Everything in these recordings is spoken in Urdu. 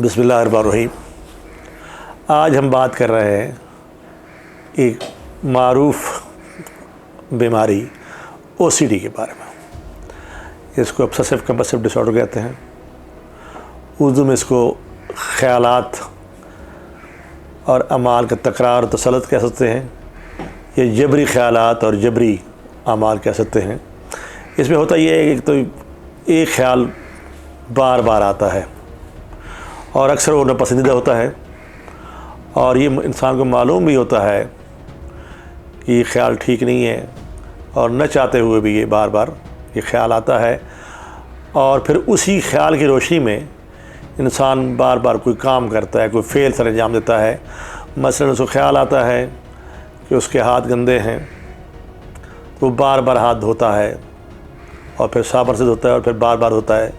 بسم اللہ الرحمن الرحیم۔ آج ہم بات کر رہے ہیں ایک معروف بیماری OCD کے بارے میں۔ اس کو obsessive compulsive disorder کہتے ہیں، اردو میں اس کو خیالات اور اعمال کا تکرار و تسلط کہہ سکتے ہیں، یا جبری خیالات اور جبری اعمال کہہ سکتے ہیں۔ اس میں ہوتا یہ ہے کہ تو ایک خیال بار بار آتا ہے اور اکثر وہ ناپسندیدہ ہوتا ہے، اور یہ انسان کو معلوم بھی ہوتا ہے کہ یہ خیال ٹھیک نہیں ہے، اور نہ چاہتے ہوئے بھی یہ بار بار یہ خیال آتا ہے، اور پھر اسی خیال کی روشنی میں انسان بار بار کوئی کام کرتا ہے، کوئی فعل سر انجام دیتا ہے۔ مثلاً اس کو خیال آتا ہے کہ اس کے ہاتھ گندے ہیں، وہ بار بار ہاتھ دھوتا ہے، اور پھر صابن سے دھوتا ہے، اور پھر بار بار دھوتا ہے،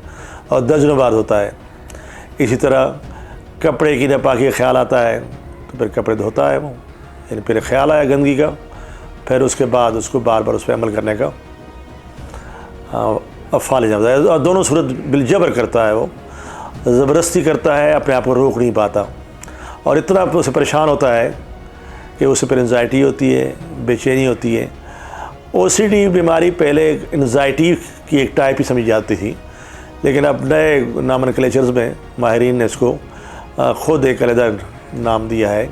اور درجنوں بار دھوتا ہے۔ اسی طرح کپڑے کی ناپاکی کا خیال آتا ہے تو پھر کپڑے دھوتا ہے وہ، یعنی پھر خیال آیا گندگی کا، پھر اس کے بعد اس کو بار بار اس پہ عمل کرنے کا افعال انجام دیتا ہے، اور دونوں صورت بالجبر کرتا ہے، وہ زبردستی کرتا ہے، اپنے آپ کو روک نہیں پاتا، اور اتنا اس سے پریشان ہوتا ہے کہ اسے پھر انزائٹی ہوتی ہے، بے چینی ہوتی ہے۔ OCD بیماری پہلے انزائٹی کی ایک ٹائپ ہی سمجھی جاتی تھی، لیکن اب نئے نامنکلیچرز میں ماہرین نے اس کو خود ایک علیحدہ نام دیا ہے،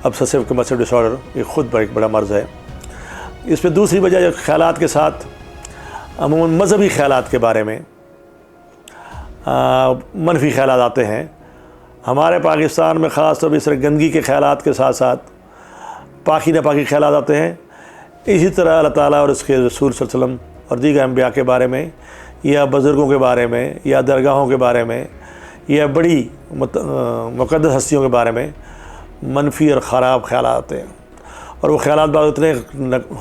obsessive compulsive disorder۔ یہ خود ایک بڑا مرض ہے۔ اس میں دوسری وجہ جو خیالات کے ساتھ عموماً مذہبی خیالات کے بارے میں منفی خیالات آتے ہیں۔ ہمارے پاکستان میں خاص طور پر اس طرح گندگی کے خیالات کے ساتھ ساتھ پاکی ناپاکی خیالات آتے ہیں۔ اسی طرح اللہ تعالیٰ اور اس کے رسول صلی اللہ علیہ وسلم اور دیگر انبیاء کے بارے میں، یا بزرگوں کے بارے میں، یا درگاہوں کے بارے میں، یا بڑی مقدس ہستیوں کے بارے میں منفی اور خراب خیالات آتے ہیں، اور وہ خیالات بعض اتنے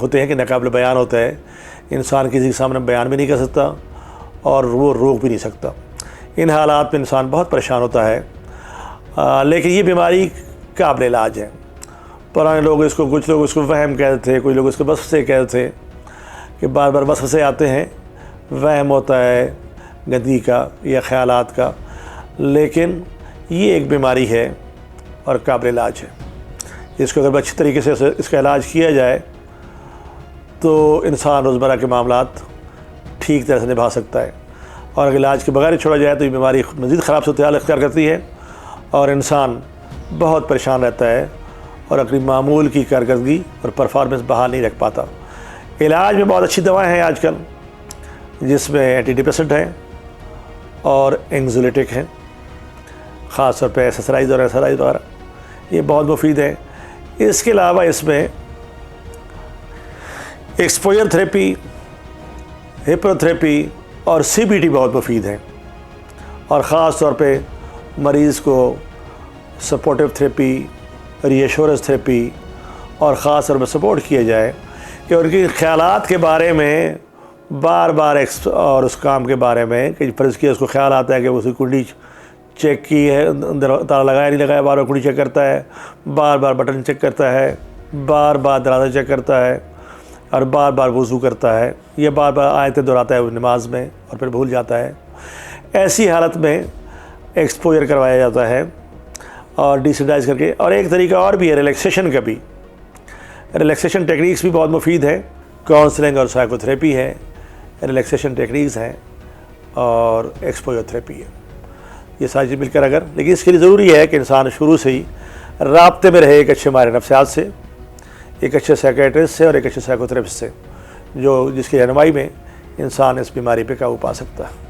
ہوتے ہیں کہ ناقابل بیان ہوتا ہے، انسان کسی کے سامنے بیان بھی نہیں کر سکتا اور وہ روک بھی نہیں سکتا۔ ان حالات میں انسان بہت پریشان ہوتا ہے، لیکن یہ بیماری قابل علاج ہے۔ پرانے لوگ اس کو، کچھ لوگ اس کو وہم کہتے تھے، کچھ لوگ اس کو وسوسے کہتے تھے کہ بار بار وسوسے آتے ہیں، وہم ہوتا ہے گندگی کا یا خیالات کا، لیکن یہ ایک بیماری ہے اور قابل علاج ہے۔ اس کو اگر اچھی طریقے سے اس کا علاج کیا جائے تو انسان روزمرہ کے معاملات ٹھیک طرح سے نبھا سکتا ہے، اور اگر علاج کے بغیر چھوڑا جائے تو یہ بیماری مزید خراب صورتحال اختیار کرتی ہے، اور انسان بہت پریشان رہتا ہے، اور اپنی معمول کی کارکردگی اور پرفارمنس بحال نہیں رکھ پاتا۔ علاج میں بہت اچھی دوائیں ہیں آج کل، جس میں اینٹی ڈپریسنٹ ہیں اور اینگزائٹک ہیں، خاص طور پہ ایکسرسائز اور ایکسرسائز وغیرہ، یہ بہت مفید ہے۔ اس کے علاوہ اس میں ایکسپوجر تھراپی، ہپنو تھراپی اور CBT بہت مفید ہیں، اور خاص طور پہ مریض کو سپورٹیو تھراپی، ری ایشورنس تھراپی، اور خاص طور پہ سپورٹ کیا جائے کہ ان کی خیالات کے بارے میں بار بار اور اس کام کے بارے میں کہ فرض کیا اس کو خیال آتا ہے کہ اس کی کنڈی چیک کی ہے، اندر تالا لگایا نہیں لگایا، بار بار کنڈی چیک کرتا ہے، بار بار بٹن چیک کرتا ہے، بار بار دروازہ چیک کرتا ہے، اور بار بار وضو کرتا ہے، یہ بار بار آیتیں دہراتا ہے نماز میں اور پھر بھول جاتا ہے۔ ایسی حالت میں ایکسپوجر کروایا جاتا ہے اور ڈیسنٹائز کر کے۔ اور ایک طریقہ اور بھی ہے ریلیکسیشن کا بھی، ریلیکسیشن ٹیکنیکس بھی بہت مفید ہے، کاؤنسلنگ اور سائیکو تھراپی ہے، ریلیکسیشن ٹیکنیکس ہیں، اور ایکسپوجر تھراپی ہے۔ یہ ساری چیز مل کر لیکن اس کے لیے ضروری ہے کہ انسان شروع سے ہی رابطے میں رہے ایک اچھے ماہر نفسیات سے، ایک اچھے سائیکیٹرسٹ سے، اور ایک اچھے سائیکو تھراپسٹ سے، جس کی رہنمائی میں انسان اس بیماری پہ قابو پا سکتا ہے۔